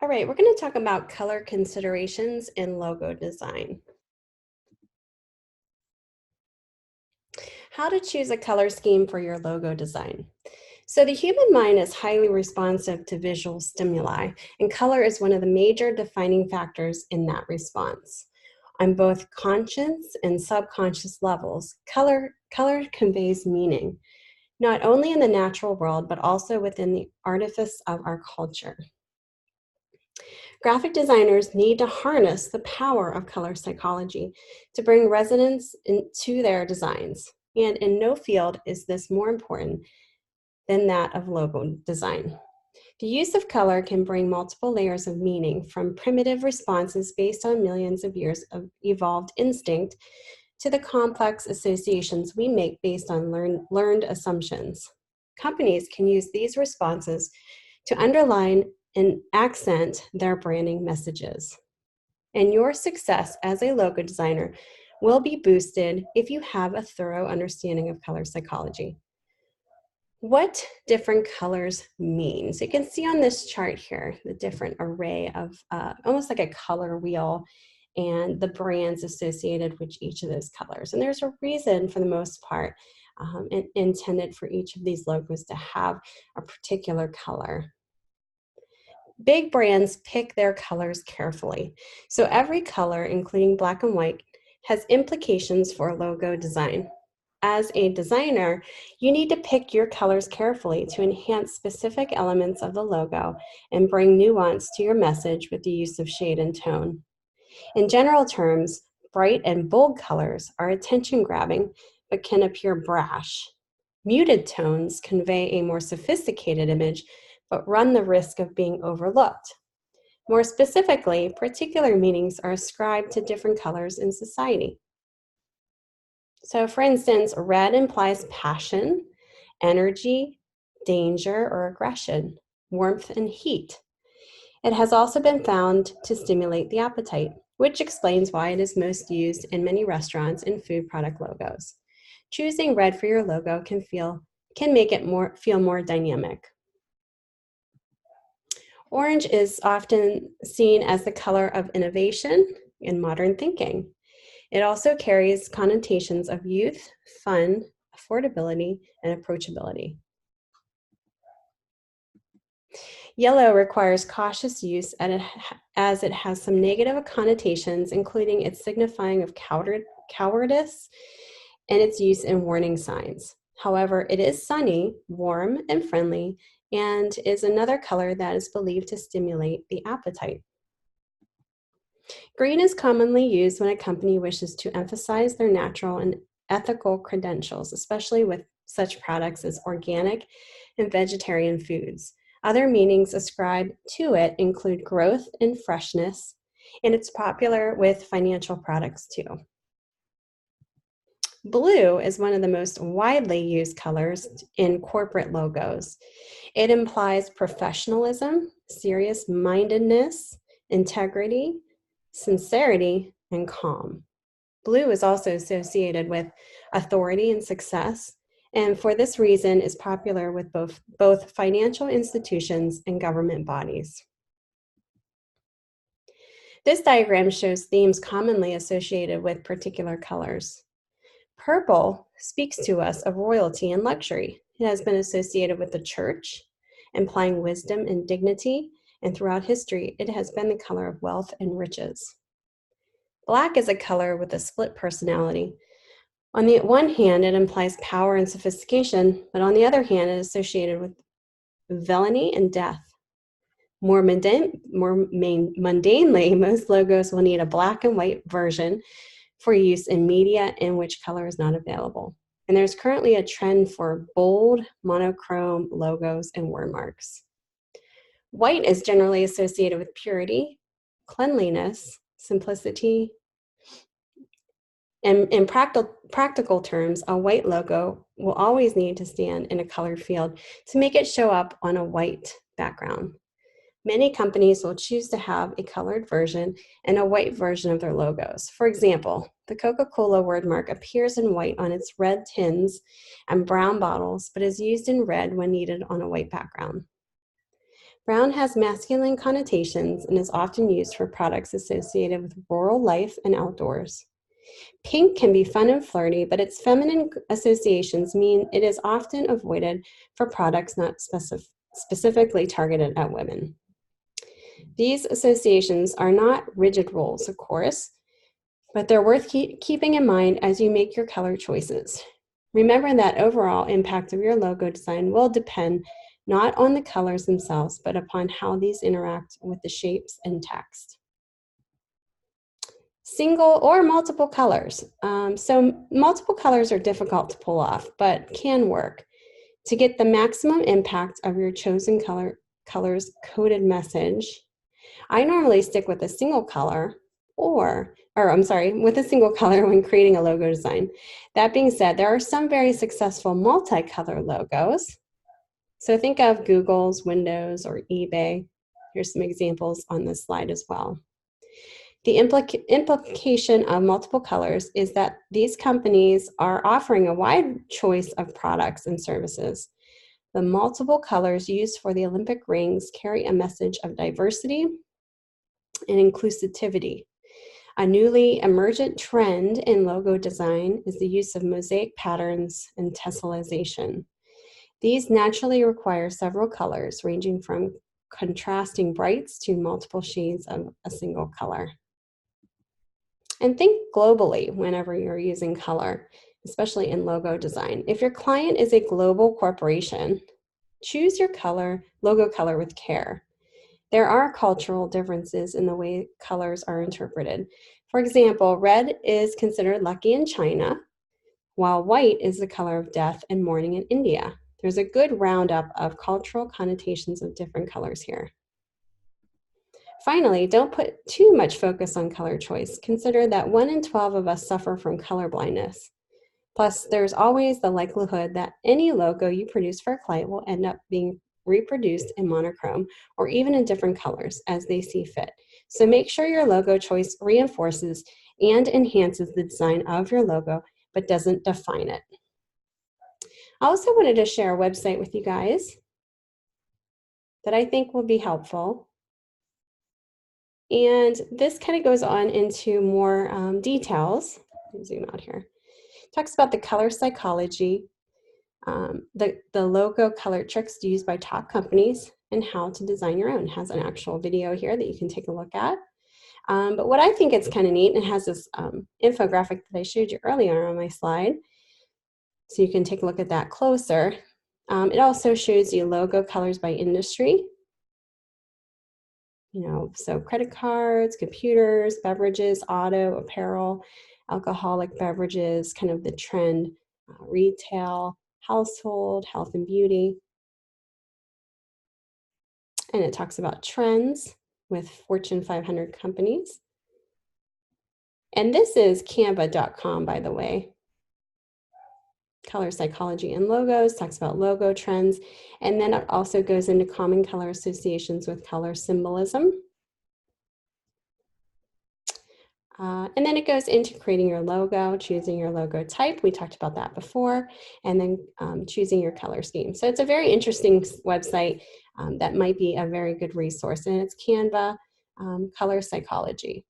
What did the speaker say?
All right, we're going to talk about color considerations in logo design. How to choose a color scheme for your logo design. So the human mind is highly responsive to visual stimuli, and color is one of the major defining factors in that response. On both conscious and subconscious levels, color conveys meaning, not only in the natural world, but also within the artifice of our culture. Graphic designers need to harness the power of color psychology to bring resonance into their designs. And in no field is this more important than that of logo design. The use of color can bring multiple layers of meaning, from primitive responses based on millions of years of evolved instinct to the complex associations we make based on learned assumptions. Companies can use these responses to underline and accent their branding messages. And your success as a logo designer will be boosted if you have a thorough understanding of color psychology. What different colors mean? So you can see on this chart here the different array of almost like a color wheel and the brands associated with each of those colors. And there's a reason, for the most part, intended for each of these logos to have a particular color. Big brands pick their colors carefully. So every color, including black and white, has implications for logo design. As a designer, you need to pick your colors carefully to enhance specific elements of the logo and bring nuance to your message with the use of shade and tone. In general terms, bright and bold colors are attention-grabbing but can appear brash. Muted tones convey a more sophisticated image but run the risk of being overlooked. More specifically, particular meanings are ascribed to different colors in society. So, for instance, red implies passion, energy, danger, or aggression, warmth, and heat. It has also been found to stimulate the appetite, which explains why it is most used in many restaurants and food product logos. Choosing red for your logo can make it feel more dynamic. Orange is often seen as the color of innovation and modern thinking. It also carries connotations of youth, fun, affordability, and approachability. Yellow requires cautious use as it has some negative connotations, including its signifying of cowardice and its use in warning signs. However, it is sunny, warm, and friendly, and is another color that is believed to stimulate the appetite. Green is commonly used when a company wishes to emphasize their natural and ethical credentials, especially with such products as organic and vegetarian foods. Other meanings ascribed to it include growth and freshness, and it's popular with financial products too. Blue is one of the most widely used colors in corporate logos. It implies professionalism, serious-mindedness, integrity, sincerity, and calm. Blue is also associated with authority and success, and for this reason is popular with both financial institutions and government bodies. This diagram shows themes commonly associated with particular colors. Purple speaks to us of royalty and luxury. It has been associated with the church, implying wisdom and dignity, and throughout history, it has been the color of wealth and riches. Black is a color with a split personality. On the one hand, it implies power and sophistication, but on the other hand, it is associated with villainy and death. More mundanely, most logos will need a black and white version for use in media in which color is not available. And there's currently a trend for bold, monochrome logos and word marks. White is generally associated with purity, cleanliness, simplicity, and in practical terms, a white logo will always need to stand in a colored field to make it show up on a white background. Many companies will choose to have a colored version and a white version of their logos. For example, the Coca-Cola wordmark appears in white on its red tins and brown bottles, but is used in red when needed on a white background. Brown has masculine connotations and is often used for products associated with rural life and outdoors. Pink can be fun and flirty, but its feminine associations mean it is often avoided for products not specifically targeted at women. These associations are not rigid rules, of course, but they're worth keeping in mind as you make your color choices. Remember that overall impact of your logo design will depend not on the colors themselves, but upon how these interact with the shapes and text. Single or multiple colors. So multiple colors are difficult to pull off, but can work. To get the maximum impact of your chosen color's coded message, I normally stick with a single color with a single color when creating a logo design. That being said, there are some very successful multicolor logos. So think of Google's, Windows, or eBay. Here's some examples on this slide as well. The implication of multiple colors is that these companies are offering a wide choice of products and services. The multiple colors used for the Olympic rings carry a message of diversity and inclusivity. A newly emergent trend in logo design is the use of mosaic patterns and tessellation. These naturally require several colors, ranging from contrasting brights to multiple shades of a single color. And think globally whenever you're using color, especially in logo design. If your client is a global corporation, choose your logo color with care. There are cultural differences in the way colors are interpreted. For example, red is considered lucky in China, while white is the color of death and mourning in India. There's a good roundup of cultural connotations of different colors here. Finally, don't put too much focus on color choice. Consider that 1 in 12 of us suffer from color blindness. Plus, there's always the likelihood that any logo you produce for a client will end up being reproduced in monochrome or even in different colors as they see fit. So make sure your logo choice reinforces and enhances the design of your logo, but doesn't define it. I also wanted to share a website with you guys that I think will be helpful. And this kind of goes on into more details. Let me zoom out here. Talks about the color psychology, the logo color tricks used by top companies, and how to design your own. It has an actual video here that you can take a look at. But what I think it's kind of neat, and it has this infographic that I showed you earlier on my slide, so you can take a look at that closer. It also shows you logo colors by industry. So credit cards, computers, beverages, auto, apparel, alcoholic beverages, kind of the trend, retail, household, health and beauty. And it talks about trends with Fortune 500 companies. And this is canva.com, by the way. Color psychology and logos, talks about logo trends. And then it also goes into common color associations with color symbolism. And then it goes into creating your logo, choosing your logo type. We talked about that before, and then choosing your color scheme. So it's a very interesting website that might be a very good resource, and it's Canva Color Psychology.